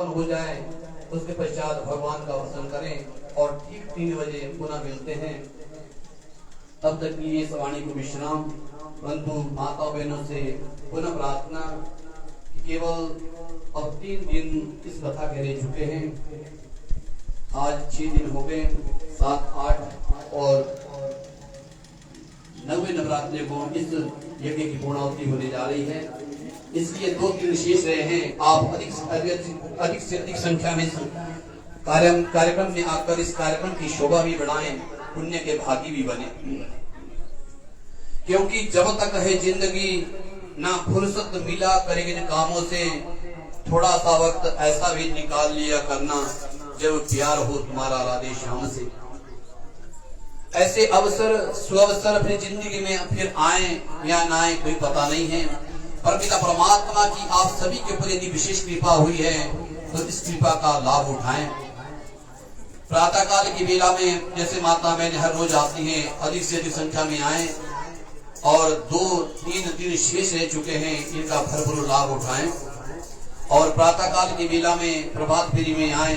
हो जाए, उसके पश्चात भगवान का दर्शन करें और ठीक 3 बजे पुनः मिलते हैं। तब तक के लिए इस वाणी को विश्राम। परंतु माता बहनों से पुनः प्रार्थना कि केवल अब 3 दिन इस कथा के रह चुके हैं। आज 6 दिन हो गए, 7, 8 और 9वें नवरात्रि को इस यज्ञ की पूर्णाहुति होने जा रही है। इसलिए 2 दिन शेष रहे हैं। आप अधिक से अधिक संख्या में कार्यक्रम में आकर इस कार्यक्रम की शोभा भी बढ़ाएं, पुण्य के भागी भी बने। क्योंकि जब तक है जिंदगी ना फुर्सत मिला करेंगे कामों से, थोड़ा सा वक्त ऐसा भी निकाल लिया करना जब प्यार हो तुम्हारा राधे श्याम से। ऐसे अवसर सुअवसर अपनी जिंदगी में फिर आए या ना आए कोई पता नहीं है, पर पिता परमात्मा की आप सभी के ऊपर यदि विशेष कृपा हुई है तो इस कृपा का लाभ उठाएं। प्रातः काल की बेला में जैसे माता बहन हर रोज आती हैं, अधिक से अधिक संख्या में आए और 2-3 दिन शेष रह चुके हैं, इनका भरपूर लाभ उठाएं। और प्रातः काल की बेला में प्रभात फेरी में आए,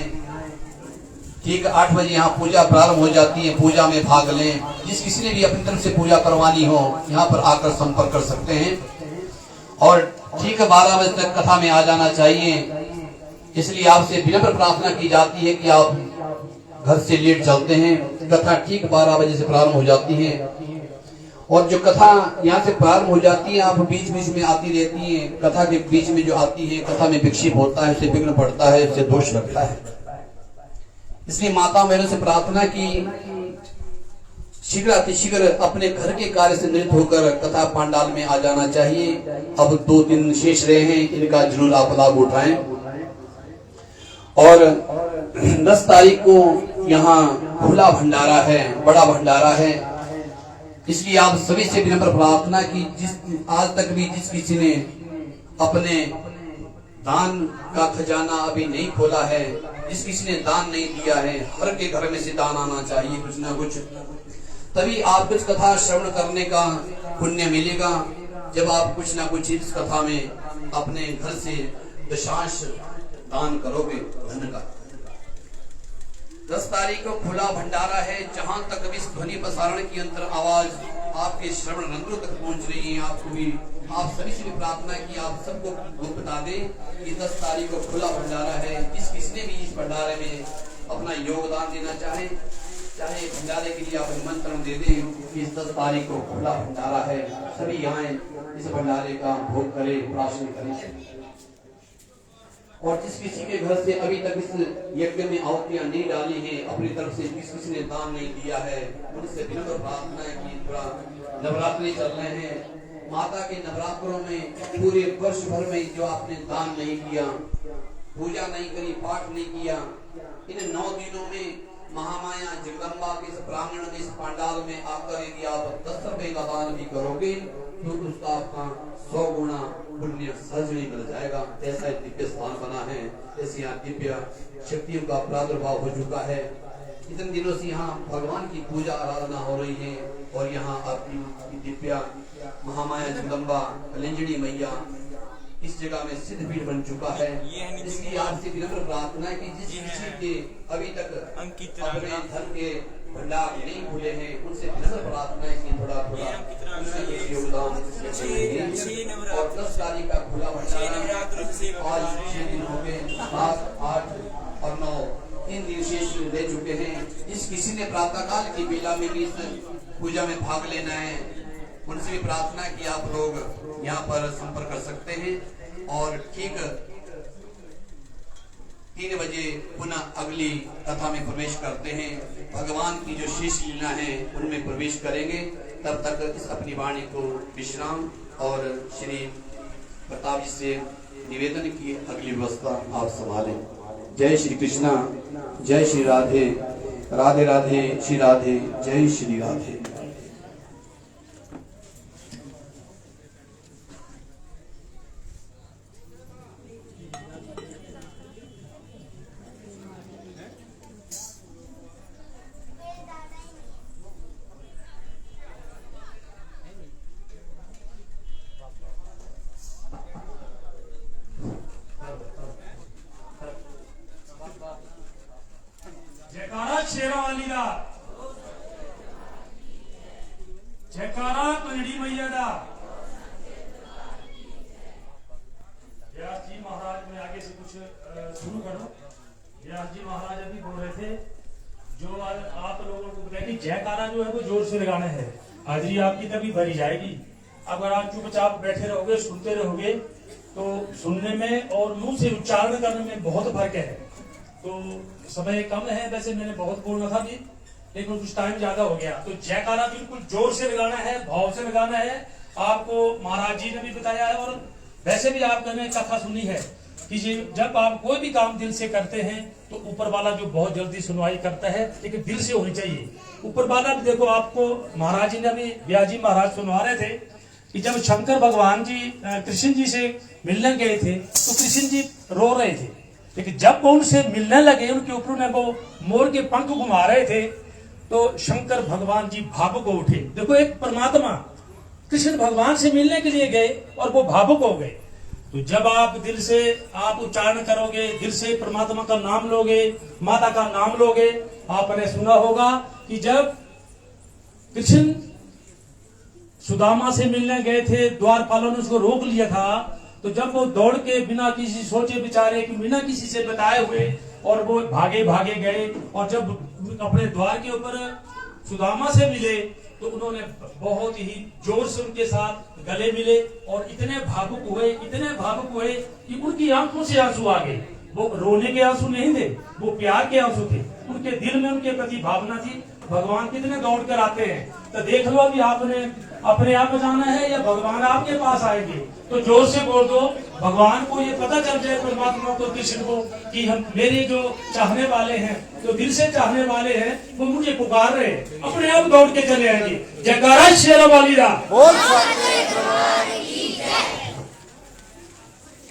ठीक 8 बजे यहाँ पूजा प्रारंभ हो जाती है, पूजा में भाग लें। जिस किसी ने भी अपनी तरफ से पूजा करवानी हो यहाँ पर आकर संपर्क कर सकते हैं और ठीक 12 बजे तक कथा में आ जाना चाहिए। इसलिए आपसे विनम्र प्रार्थना की जाती है कि आप घर से लेट चलते हैं। कथा ठीक 12 बजे से प्रारंभ हो जाती है और जो कथा यहाँ से प्रारंभ हो जाती है, आप बीच बीच में आती रहती है। कथा के बीच में जो आती है, कथा में विक्षेप होता है, उससे विघ्न पड़ता है, उससे दोष लगता है। इसलिए माता बहनों से प्रार्थना की शीघ्र अतिशीघ्र अपने घर के कार्य से निवृत्त होकर कथा पांडाल में आ जाना चाहिए। अब 2 दिन शेष रहे हैं, इनका जरूर आप लाभ उठाएं। और 10 तारीख को यहाँ खुला भंडारा है, बड़ा भंडारा है। इसलिए आप सभी से विनम्र प्रार्थना की आज तक भी जिस किसी ने अपने दान का खजाना अभी नहीं खोला है, जिस किसी ने दान नहीं दिया है, हर के घर में से दान आना चाहिए कुछ ना कुछ। तभी आप कुछ कथा श्रवण करने का पुण्य मिलेगा जब आप कुछ ना कुछ इस कथा में अपने घर से दशांश दान करोगे धन का। 10 तारीख को खुला भंडारा है, जहां तक भी इस ध्वनि प्रसारण की अंतर आवाज आपके श्रवण रंध्रों तक पहुंच रही है। आपको भी आप सभी से भी प्रार्थना की आप सबको बता दें कि 10 तारीख को खुला भंडारा है। जिस किसी ने भी इस भंडारे में अपना योगदान देना चाहे भंडारे के लिए आप निमंत्रण दे दें कि इस 10 तारीख को खुला भंडारा है, सभी आए इस भंडारे का भोग करें, प्राशन करें। और जिस किसी के घर से अभी तक इस यज्ञ में आहुतियां नहीं डाली हैं, अपनी तरफ से जिस किसी ने दान नहीं दिया है, उनसे विनम्र प्रार्थना है कि थोड़ा नवरात्रि चल रहे हैं, माता के नवरात्रों में पूरे वर्ष भर में जो आपने दान नहीं किया, पूजा नहीं करी, पाठ नहीं किया, इन 9 दिनों में महामाया जगदम्बा के इस प्रांगण में इस पंडाल में आकर यदि आप 10 रुपए का दान भी करोगे तो उसका आपका 100 गुना पुण्य सहज नहीं मिल जाएगा। ऐसा दिव्य स्थान बना है, ऐसी यहाँ दिव्य शक्तियों का प्रादुर्भाव हो चुका है। इतने दिनों से यहाँ भगवान की पूजा आराधना हो रही है और यहाँ आपकी दिव्य महामाया जगदम्बा कलिंजड़ी मैया इस जगह में सिद्ध पीठ बन चुका है। इसलिए आपसे विनम्र प्रार्थना है कि जिस किसी के अभी तक अपने धन के भंडार नहीं खुले हैं, उनसे विनम्र प्रार्थना है कि थोड़ा योगदान। और 10 तारीख का खुला भंडारा आज 6 दिन हो गए, 7, 8 और 9 3 दिन शेष रह चुके हैं। जिस किसी ने प्रातः काल की बेला में भी इस पूजा में भाग लेना है, उनसे भी प्रार्थना कि आप लोग यहाँ पर संपर्क कर सकते हैं। और ठीक 3 बजे पुनः अगली कथा में प्रवेश करते हैं। भगवान की जो शेष लीला है उनमें प्रवेश करेंगे। तब तक इस अपनी वाणी को विश्राम और श्री प्रताप जी से निवेदन की अगली व्यवस्था आप संभालें। जय श्री कृष्णा, जय श्री राधे, राधे राधे श्री राधे, जय श्री राधे। जयकारा शेरा वाली दा, जयकारा कंजड़ी मैया दा। व्यास जी महाराज, मैं आगे से कुछ शुरू करूं। व्यास जी महाराज अभी बोल रहे थे, जो आप लोगों को बताया कि जयकारा जो है वो जोर से लगाना है, हाजिरी आपकी तभी भरी जाएगी। अगर आप चुपचाप बैठे रहोगे, सुनते रहोगे, तो सुनने में और मुंह से उच्चारण करने में बहुत फर्क है। तो समय कम है, वैसे मैंने बहुत बोलना था भी, लेकिन कुछ टाइम ज्यादा हो गया। तो जयकारा बिल्कुल जोर से लगाना है, भाव से लगाना है। आपको महाराज जी ने भी बताया है, और वैसे भी आपने कथा सुनी है कि जब आप कोई भी काम दिल से करते हैं तो ऊपर वाला जो बहुत जल्दी सुनवाई करता है, लेकिन दिल से होनी चाहिए। ऊपर वाला भी देखो, आपको महाराज जी ने भी, व्यास जी महाराज सुनवा रहे थे कि जब शंकर भगवान जी कृष्ण जी से मिलने गए थे तो कृष्ण जी रो रहे थे, लेकिन जब वो उनसे मिलने लगे, उनके ऊपर में वो मोर के पंख घुमा रहे थे, तो शंकर भगवान जी भावुक हो उठे। देखो, एक परमात्मा कृष्ण भगवान से मिलने के लिए गए और वो भावुक हो गए। तो जब आप दिल से आप उच्चारण करोगे, दिल से परमात्मा का नाम लोगे, माता का नाम लोगे, आपने सुना होगा कि जब कृष्ण सुदामा से मिलने गए थे, द्वारपालों ने उसको रोक लिया था, तो जब वो दौड़ के बिना किसी सोचे विचारे कि बिना किसी से बताए हुए, और वो भागे भागे गए, और जब अपने द्वार के ऊपर सुदामा से मिले तो उन्होंने बहुत ही जोर से उनके साथ गले मिले, और इतने भावुक हुए कि उनकी आंखों से आंसू आ गए। वो रोने के आंसू नहीं थे, वो प्यार के आंसू थे। उनके दिल में उनके प्रति भावना थी। भगवान कितने दौड़ कर आते हैं, तो देख लो अभी आपने अपने आप जाना है या भगवान आपके पास आएंगे। तो जोर से बोल दो, भगवान को ये पता चल जाए, परमात्मा को, कृष्ण को, कि हम मेरे जो चाहने वाले हैं, जो दिल से चाहने वाले हैं, वो मुझे पुकार रहे हैं, अपने आप दौड़ के चले आएंगे। जयकारा शेरा वाली दा।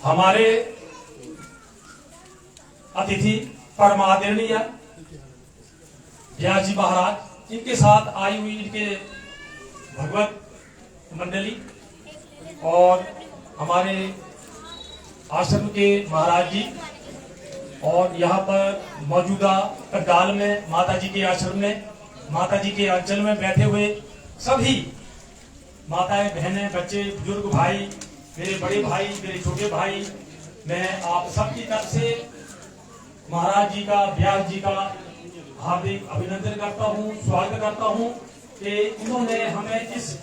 हमारे अतिथि परम आदरणीय व्यास जी महाराज, इनके साथ आई हुई इनके भगवत मंडली और हमारे आश्रम के महाराज जी, और यहाँ पर मौजूदा पंडाल में माता जी के आश्रम में, माता जी के अंचल में बैठे हुए सभी माताएं, बहनें, बच्चे, बुजुर्ग भाई, मेरे बड़े भाई, मेरे छोटे भाई, मैं आप सबकी तरफ से महाराज जी का, व्यास जी का हार्दिक अभिनंदन करता हूँ, स्वागत करता हूँ कि इन्होंने हमें इस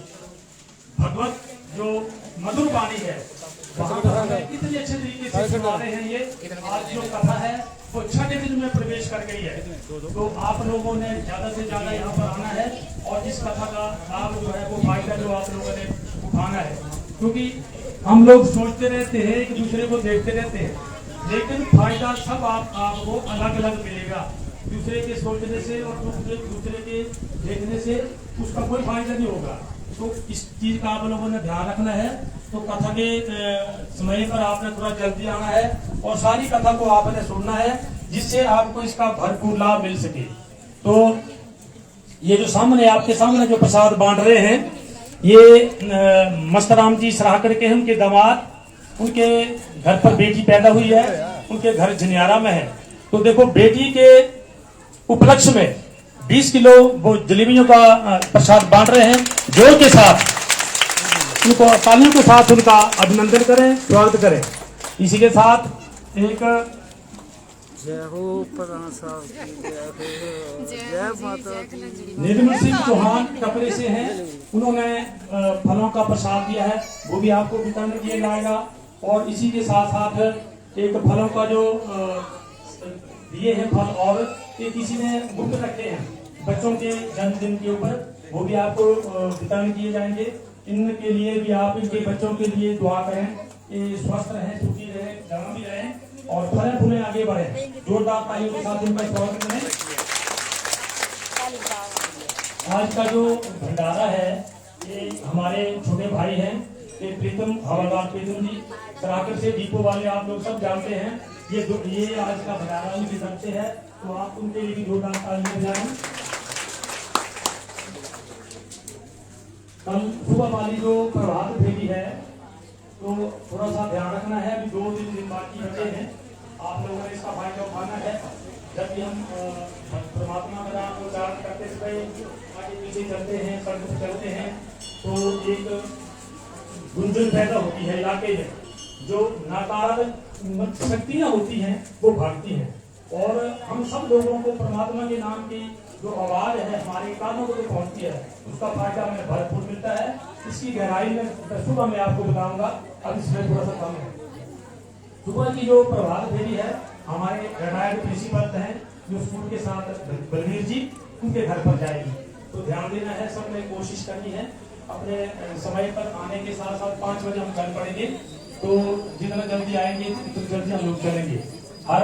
भगवत जो मधुर वाणी है, कितनी अच्छे तरीके से सुना रहे हैं। ये आज जो कथा है वो 6 दिन में प्रवेश कर गई है। तो आप लोगों ने ज्यादा से ज्यादा यहाँ पर आना है और इस कथा का लाभ जो है वो फायदा जो आप लोगों ने उठाना है, क्योंकि हम लोग सोचते रहते हैं, एक दूसरे को देखते रहते हैं, लेकिन फायदा सब आपको अलग अलग मिलेगा। दूसरे के सोचने से और दूसरे के देखने से उसका कोई फायदा नहीं होगा। तो इस चीज का आप लोगों ने ध्यान रखना है। तो कथा के समय पर आपने थोड़ा जल्दी आना है और सारी कथा को आपने सुनना है, जिससे आपको इसका भरपूर लाभ मिल सके। तो ये जो सामने आपके सामने जो प्रसाद बांट रहे हैं, ये मस्तराम जी सराहकर के हैं, उनके दामाद, उनके घर पर बेटी पैदा हुई है, उनके घर झनियारा में है। तो देखो, बेटी के उपलक्ष्य में 20 किलो वो जलेबियों का प्रसाद बांट रहे हैं। जोर के साथ उनको तालियों के साथ उनका अभिनंदन करें, स्वागत करें। इसी के साथ एक जय हो प्रधान साहब, जय माता दी। निर्मल सिंह चौहान कपड़े से हैं, उन्होंने फलों का प्रसाद दिया है, वो भी आपको वितरण किया जाएगा। और इसी के साथ साथ एक फलों का जो दिए हैं फल, और ये किसी ने गुप्त रखे हैं बच्चों के जन्मदिन के ऊपर, वो भी आपको वितरण किए जाएंगे। इनके लिए भी आप इनके बच्चों के लिए दुआ करें, ये स्वस्थ रहें, सुखी रहें, जमा भी रहें और फले फूले आगे बढ़े। जोरदार तालियों के साथ इनका स्वागत करें। आज का जो भंडारा है ये हमारे छोटे भाई हैं, ये प्रीतम हवलदार प्रीतम जी सराकर से, दीपो वाले आप लोग सब जानते हैं। ये आज का भंडारा उनकी तरफ से है, तो आप उनके लिए भी जोरदार तालियां बजाएं। कल सुबह वाली जो प्रभात फेरी है, तो थोड़ा सा ध्यान रखना है, अभी 2-3 दिन बाकी बचे हैं, आप लोगों ने इसका फायदा उठाना है। जब भी हम से चलते हैं, सड़क पर चलते हैं तो एक गुंजन पैदा होती है इलाके में, जो नकारात्मक शक्तियां होती हैं वो भागती हैं, और हम सब लोगों को परमात्मा के नाम की जो आवाज है हमारे कानों को जो पहुंचती है उसका फायदा हमें भरपूर मिलता है। इसकी गहराई में सुबह मैं आपको बताऊंगा, अब इसमें थोड़ा सा कम है। सुबह की जो प्रभात फेरी है हमारे रिटायर्ड प्रिंसिपल हैं जो स्कूल के साथ बलवीर जी, उनके घर पर जाएगी, तो ध्यान देना है। सब ने कोशिश करनी है अपने समय पर आने के साथ साथ 5 बजे हम चल पड़ेंगे, तो जितना जल्दी आएंगे उतना जल्दी हम लोग चलेंगे। हर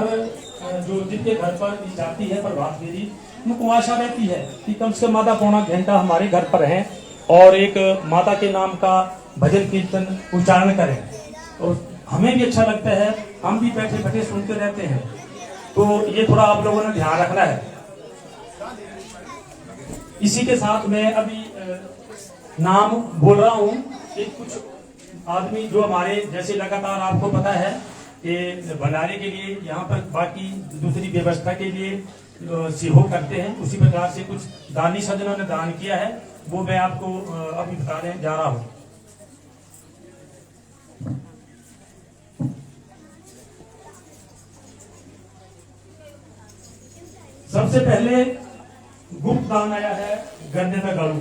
जो जिनके घर पर जाती है प्रभात फेरी उनको आशा रहती है कि कम से कम आधा पौना घंटा हमारे घर पर रहें और एक माता के नाम का भजन कीर्तन उच्चारण करें, और हमें भी अच्छा लगता है, हम भी बैठे बैठे सुनते रहते हैं। तो ये थोड़ा आप लोगों ने ध्यान रखना है। इसी के साथ मैं अभी नाम बोल रहा हूँ, एक कुछ आदमी जो हमारे जैसे लगातार आपको पता है कि भंडारे के लिए यहाँ पर बाकी दूसरी व्यवस्था के लिए सहयोग करते हैं, उसी प्रकार से कुछ दानी सज्जनों ने दान किया है, वो मैं आपको अभी बताने जा रहा हूँ। सबसे पहले गुप्त दान आया है गन्ने का गाड़ू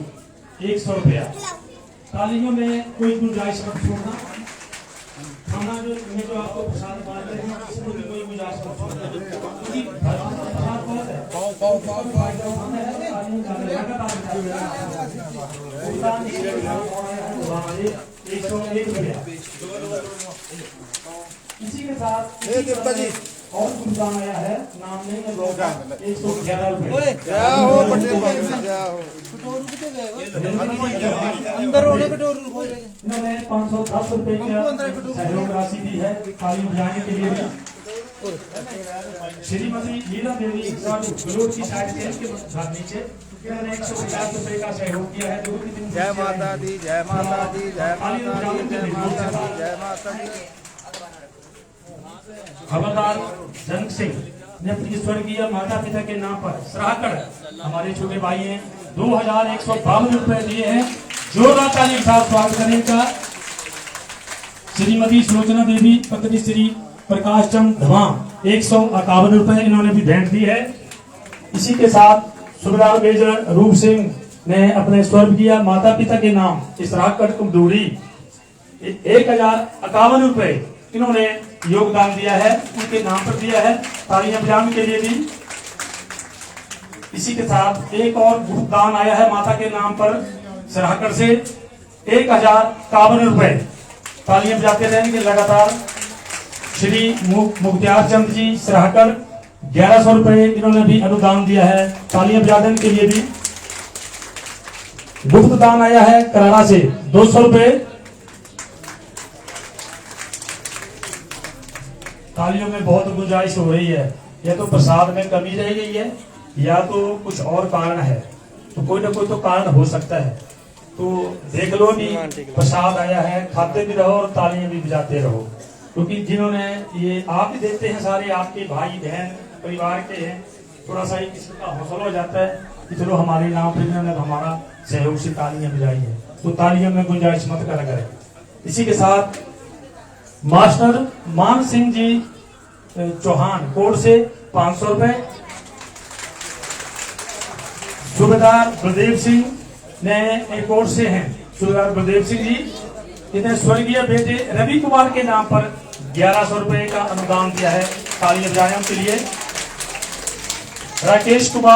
100 रुपया। तालियों में कोई गुंजाइश मत छोड़ना, खाना जो आपको प्रसाद बांट रहे हैं इसमें भी कोई गुंजाइश मत छोड़ना, क्योंकि प्रसाद बहुत है। इसी के साथ और गुणगान आया है, नाम नहीं है 111 रुपए। इन्होंने 510 रुपए की सहयोग राशि दी है ताली बजाने के लिए। श्रीमती लीला देवी की साइड से इसके नीचे इन्होंने 150 रुपए का सहयोग किया है। जय माता दी, जय माता दी, जय माता दी, जय माता दी, जय माता दी। खबरदार जंग सिंह ने अपनी स्वर्गीय माता पिता के नाम पर सराहकर हमारे छोटे भाई हैं 2152 रुपए दिए हैं। जोरदार ताली के साथ स्वागत करने का। श्रीमती सुलोचना देवी पत्नी श्री प्रकाश चंद धमाम 151 रुपए इन्होंने भी भेंट दी है। इसी के साथ सुबेदार मेजर रूप सिंह ने अपने स्वर्गीय माता पिता के नाम इसराकर कुमदूरी 1051 रुपए इन्होंने योगदान दिया है, उनके नाम पर दिया है, तालियां बजाने के लिए भी। इसी के साथ एक और भुगतान आया है माता के नाम पर सराहकर से 1051 रुपए, तालियां बजाते रहेंगे लगातार। श्री मुख्तियार चंद जी सराहकर 1100 रुपए इन्होंने भी अनुदान दिया है, तालियां बजाने के लिए भी। गुप्त दान आया है कराड़ा से 200 रुपए, तालियों में बहुत गुंजाइश हो रही है। या तो प्रसाद में कमी रह गई है या तो कुछ और कारण है, तो कोई ना कोई तो कारण हो सकता है। तो देख लो भी प्रसाद आया है, खाते भी रहो और तालियां भी बजाते रहो, क्योंकि जिन्होंने ये आप भी देते हैं, सारे आपके भाई बहन परिवार के हैं, थोड़ा सा एक किस्म का हौसला हो जाता है कि चलो हमारे नाम पर इन्होंने हमारा सहयोग से तालियां बजाई है, तो तालियों में गुंजाइश मत करा करें। इसी के साथ मास्टर मान सिंह जी चौहान कोट से 500 रुपए। सूबेदार बलदेव सिंह ने कोट से हैं, सूबेदार बलदेव सिंह जी इन्हें स्वर्गीय बेटे रवि कुमार के नाम पर 1100 रुपए का अनुदान दिया है, तालियां बजाएं उनके लिए। राकेश कुमार